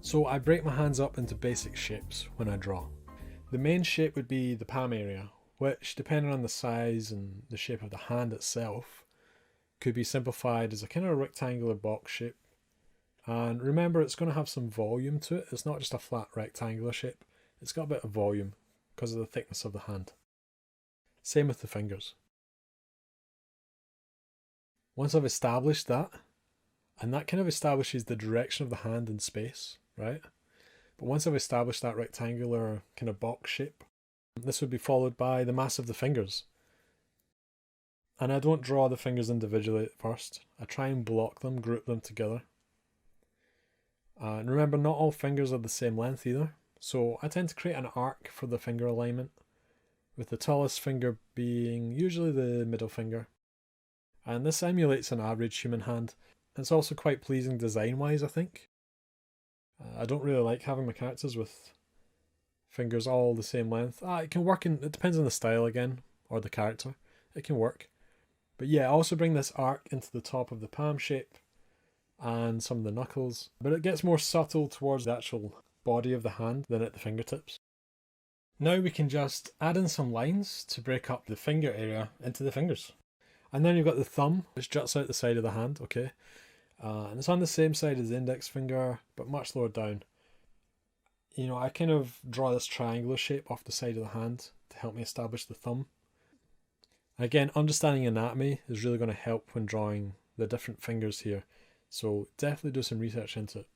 So I break my hands up into basic shapes when I draw. The main shape would be the palm area, which, depending on the size and the shape of the hand itself, could be simplified as a kind of rectangular box shape. And remember, it's going to have some volume to it. It's not just a flat rectangular shape. It's got a bit of volume because of the thickness of the hand. Same with the fingers. Once I've established that, and that kind of establishes the direction of the hand in space, right? But once I've established that rectangular kind of box shape, this would be followed by the mass of the fingers. And I don't draw the fingers individually at first. I try and block them, group them together. And remember, not all fingers are the same length either. So I tend to create an arc for the finger alignment, with the tallest finger being usually the middle finger. And this emulates an average human hand. It's also quite pleasing design-wise, I think. I don't really like having my characters with fingers all the same length. It can work, it depends on the style again, or the character. It can work. But yeah, I also bring this arc into the top of the palm shape and some of the knuckles. But it gets more subtle towards the actual body of the hand than at the fingertips. Now we can just add in some lines to break up the finger area into the fingers. And then you've got the thumb, which juts out the side of the hand, okay? And it's on the same side as the index finger, but much lower down. You know, I kind of draw this triangular shape off the side of the hand to help me establish the thumb. Again, understanding anatomy is really going to help when drawing the different fingers here. So definitely do some research into it.